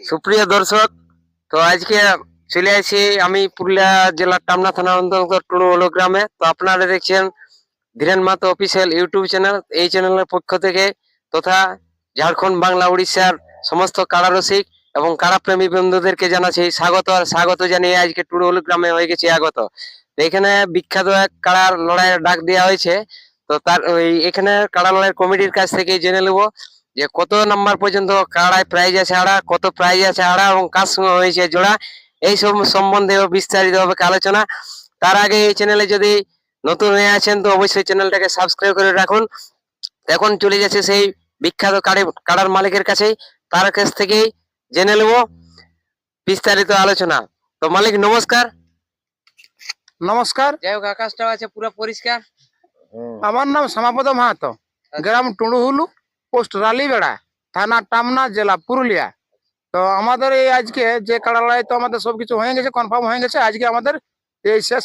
সুপ্রিয় দর্শক, তো আজকে চলে আসি আমি পুরুলিয়া জেলার টামনা থানা অন্তর্গত টুড়ু হলো গ্রামে। তো আপনারা দেখছেন Dhiren Mahato official YouTube channel. এই চ্যানেলের পক্ষ থেকে তথা ঝাড়খণ্ড, বাংলা, উড়িষ্যার সমস্ত কাড়া রসিক এবং কাড়া প্রেমী বন্ধুদেরকে জানাচ্ছি স্বাগত। আর স্বাগত জানিয়ে আজকে টুড়ু হলো গ্রামে হয়ে গেছি আগত। তো এখানে বিখ্যাত এক কাড়ার লড়াইয়ের ডাক দেওয়া হয়েছে। তো তার ওই এখানে কাড়া লড়াইয়ের কমিটির কাছ থেকে জেনে নেবো যে কত নাম্বার পর্যন্ত কাড়ায় প্রাইজ আছে আড়া, কত প্রাইজ আছে আড়া এবং কার সঙ্গে হয়েছে জোড়া, এই সব সম্বন্ধে বিস্তারিত হবে আলোচনা। তার আগে এই চ্যানেলে যদি নতুন হয়ে আছেন তো অবশ্যই চ্যানেলটাকে সাবস্ক্রাইব করে রাখুন। এখন চলে যাচ্ছে সেই বিখ্যাত কাড়ার মালিকের কাছেই, তার কাছ থেকেই জেনে নেব বিস্তারিত আলোচনা। তো মালিক নমস্কার। নমস্কার, যাই হোক, আকাশটাও আছে পুরো পরিষ্কার। আমার নাম শ্যামাপদ মাহাতো, গ্রাম টুড়ুহুলু, পোস্ট রালিবেড়া, থানা টামনা, জেলা পুরুলিয়া। তো আমাদের এই আজকে যে কাড়া লড়াই, তো আমাদের সবকিছু হয়ে গেছে, কনফার্ম হয়ে গেছে। আজকে আমাদের এই শেষ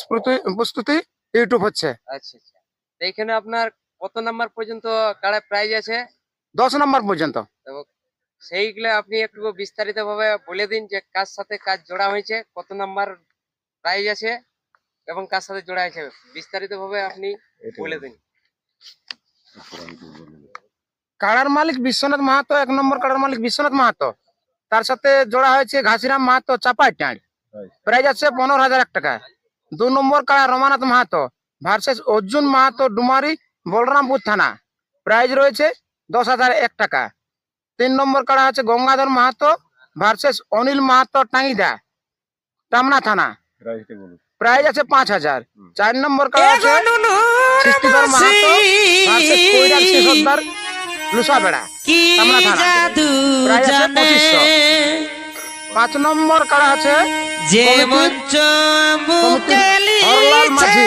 প্রস্তুতি ইউটিউব হচ্ছে। আচ্ছা আচ্ছা, তো এখানে আপনার কত নাম্বার পর্যন্ত কাড়ায় প্রাইজ আছে? 10 নম্বর পর্যন্ত। এবং সেইগুলা আপনি একটু বিস্তারিত ভাবে বলে দিন যে কার সাথে কাজ জোড়া হয়েছে, কত নাম্বার প্রাইজ আছে এবং কার সাথে জোড়া হয়েছে, বিস্তারিত ভাবে আপনি বলে দিন। কাড়ার মালিক বিশ্বনাথ মাহাতো, 1 নম্বর কাড়ার মালিক বিশ্বনাথ মাহাতো, তার সাথে জোড়া হয়েছে ঘাসিরাম মাহাতো চাপাই টাঁড়, প্রাইজ আছে 15,000 টাকা। 2 নম্বর কাড়া রমানাথ মাহাতো ভার্সেস অর্জুন মাহাতো ডুমারি, বলরামপুর থানা, প্রাইজ রয়েছে 10,001 টাকা। 3 নম্বর কাড়া আছে গঙ্গাধর মাহাতো ভার্সেস অনিল মাহাতো টাঙ্গিদা, টামনা থানা, প্রাইজ আছে 5,000। 4 নম্বর কাড়া আছে সৃষ্টিধর মাহাতো ভার্সেস কৈরার শিশোদ্দার লুসাবেড়া, টামনা থানা, প্রাইজ আছে 2,500। 5 নম্বর কাড়া আছে হরলাল মাঝি,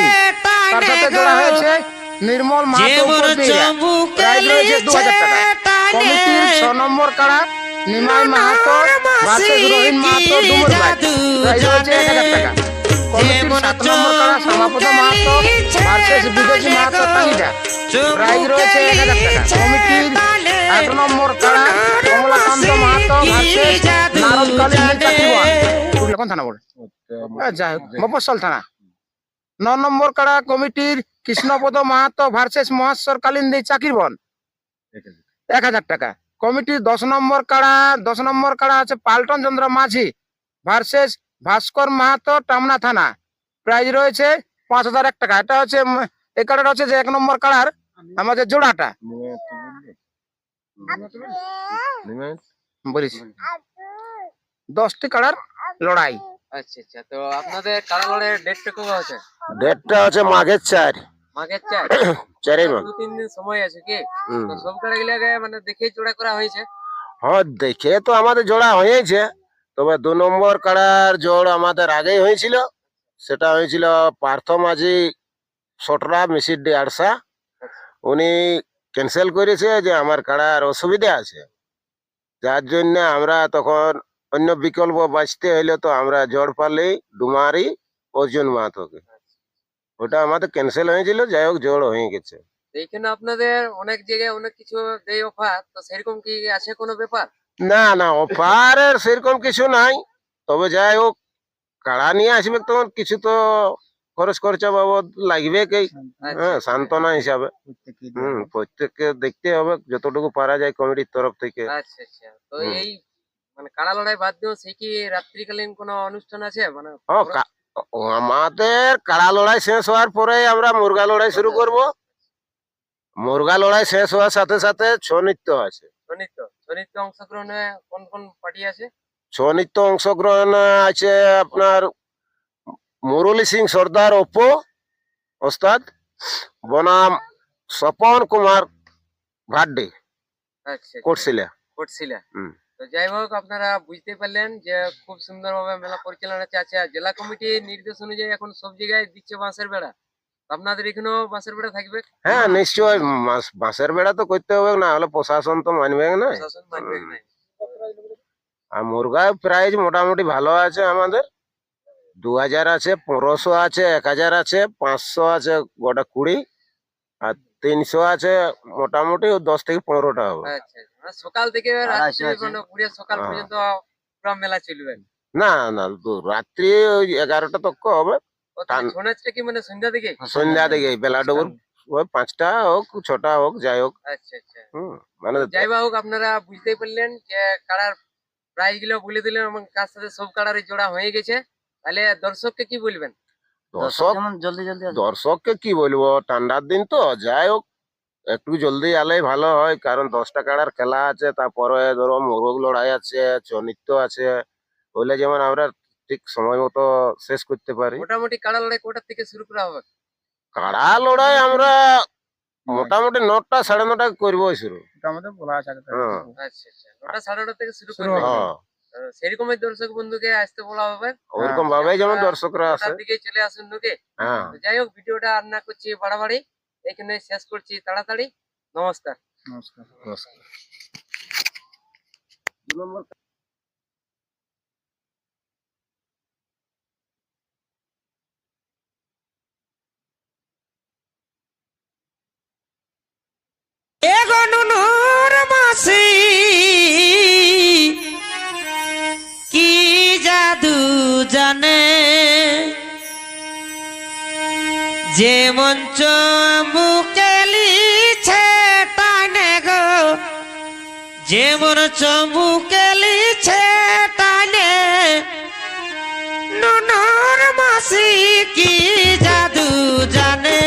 তার সাথে জোড়া হয়েছে নির্মল মাহাতো, প্রাইজ রয়েছে 2,000 টাকা। কমিটির 6 নম্বর কাড়া নিমাই মাহাতো ভার্সেস রহিন মাহাতো ডুমুরবাই, প্রাইজ রয়েছে 1,000 টাকা। কমিটির 7 নম্বর কাড়া শ্যামাপদ মাহাতো ভার্সেস বিদেশি মাহাতো টাঙ্গিদা, প্রাইজ রয়েছে 1,000 টাকা। কমিটির 8 নম্বর কাড়া কমলাকান্ত মাহাতো ভার্সেস নারদ কালী চাকরিবান থানা বলে, যাই হোক মফস্বল থানা। 9 নম্বর কাড়া কমিটির কৃষ্ণপদ মাহাতো ভার্সেস মহেশ্বর কালিন্দী চাকিরবন, 1,000 টাকা। কমিটির 10 নম্বর কাড়া আছে পাল্টন চন্দ্র মাঝি ভার্সেস ভাস্কর মাহাতো টামনা থানা, প্রাইজ রয়েছে 5,001 টাকা। এটা হচ্ছে এই কাড়াটা হচ্ছে যে 1 নম্বর কাড়ার আমাদের জোড়াটা বলিস 10টি কাড়ার লড়াই। আচ্ছা আচ্ছা, তো আপনাদের কাড়া লড়াইয়ের ডেটটা কবে আছে? ডেটটা হচ্ছে মাঘের 4। মাঘের 4? 4 মাঘ। 2-3 দিন সময় আছে কি? তো সব কাড়া গুলাকে মানে দেখে জোড়া করা হয়েছে? হ্যাঁ, দেখে তো আমাদের জোড়া হয়েছে, তবে 2 নম্বর কাড়ার জোড় আমাদের আগেই হয়েছিল। সেটা হয়েছিল পার্থ মাঝি সটরা মিসিডি আড়সা, উনি ক্যান্সেল করেছে যে আমার কাড়ার অসুবিধা আছে, যার জন্য আমরা তখন অন্য বিকল্প বাঁচতে হইলে তো আমরা জোড় পারলেই ডুমারি অর্জুন মাহাতোকে, ওটা আমাদের ক্যান্সেল হয়েছিল। যাই হোক, জোড় হয়ে গেছে। এইখানে আপনাদের অনেক জায়গায় অনেক কিছু দেয় অফার, তো সেরকম কি আছে কোনো ব্যাপার? না না, অফারের সেরকম কিছু নাই, তবে যাই হোক কাড়া নিয়ে আসবে তখন কিছু তো খরচ খরচা বাবদ লাগবে, হ্যাঁ, সান্ত্বনা হিসাবে। প্রত্যেককে দেখতে হবে যতটুকু পারা যায় কমিটির তরফ থেকে। আচ্ছা আচ্ছা, তো এই মানে কাড়া লড়াই বাদ দিয়েও সে কি রাত্রিকালীন কোনো অনুষ্ঠান আছে মানে? আমাদের কাড়া লড়াই শেষ হওয়ার পরে আমরা মুরগা লড়াই শুরু করব। মুরগা লড়াই শেষ হওয়ার সাথে সাথে ছৌ নৃত্য আছে। ছৌ নৃত্য অংশগ্রহণে কোন কোন পার্টি আছে? ছৌ নৃত্য অংশগ্রহণ আছে আপনার মুরলী সিং সর্দার ওপো ওস্তাদ, বনাম স্বপন কুমার ভাড্ডে, আচ্ছা, কোটশিলা। তো যাই হোক, আপনারা বুঝতে পারলেন যে খুব সুন্দরভাবে মেলা পরিচালনা আছে। জেলা কমিটির নির্দেশ অনুযায়ী এখন সব জায়গায় দিচ্ছে বাঁশের বেড়া, আপনাদের এখানেও বাঁশের বেড়া থাকবে? হ্যাঁ, নিশ্চয় বাঁশের বেড়া তো করতে হবে, না হলে প্রশাসন তো মানবে না। আর মুরগা প্রাইস মোটামুটি ভালো আছে আমাদের, 2,000 আছে, 1,500 আছে, 1,000 আছে, 500 আছে, গোটা 20, আর 300 আছে মোটামুটি 10 থেকে 15টা হবে। আচ্ছা আচ্ছা। মানে সকাল থেকে রাত্রি মানে পুরো সকাল হ্যাঁ। পর্যন্ত পুরো মেলা চলবে। না না রাত্রি ওই 11টা তক হবে। ও তাহলে ছৌ নাচটা কি মানে সন্ধ্যা থেকে? সন্ধ্যা থেকে বেলা ডুবুর ওই 5টা হোক 6টা হোক যাই হোক। আচ্ছা আচ্ছা। মানে যাই বা হোক আপনারা বুঝতেই পারলেন যে কাড়ার প্রাইস গুলো বলে দিলেন এবং তার সাথে সব কাড়ারই জোড়া হয়ে গেছে। তাহলে দর্শককে কি বলবেন? দর্শককে কি বলবো, ঠান্ডার দিন তো যাই হোক একটু জলদি আলেই ভালো হয়, কারণ 10টা কাড়ার খেলা আছে, তারপরে ধরো মোরগ লড়াই আছে, চনিত্য আছে, ওইলে যেমন আমরা ঠিক সময় মতো শেষ করতে পারি। মোটামুটি কাড়া লড়াই কোটার থেকে শুরু করা হবে? কাড়া লড়াই আমরা মোটামুটি 9টা 9:30 করবো শুরু। হ্যাঁ। আচ্ছা আচ্ছা। 9টা 9:30 থেকে শুরু করবে। হ্যাঁ, সেরকমই দর্শক বন্ধুকে আসতে বলা হবে। ওরকম ভাবে যেমন দর্শকরা আসে। ওটার দিকে চলে আসুন নুকে। হ্যাঁ, তো যাই হোক ভিডিওটা আর না করছি বাড়াবাড়ি, এখানে শেষ করছি তাড়াতাড়ি। নমস্কার। নমস্কার। এগো নুনুর মাসি কি জাদু জানে, যেমন চমুকে লিছে টানে গো, যেমন চমুকে লিছে টানে, নুনুর মাসি কি জাদু জানে।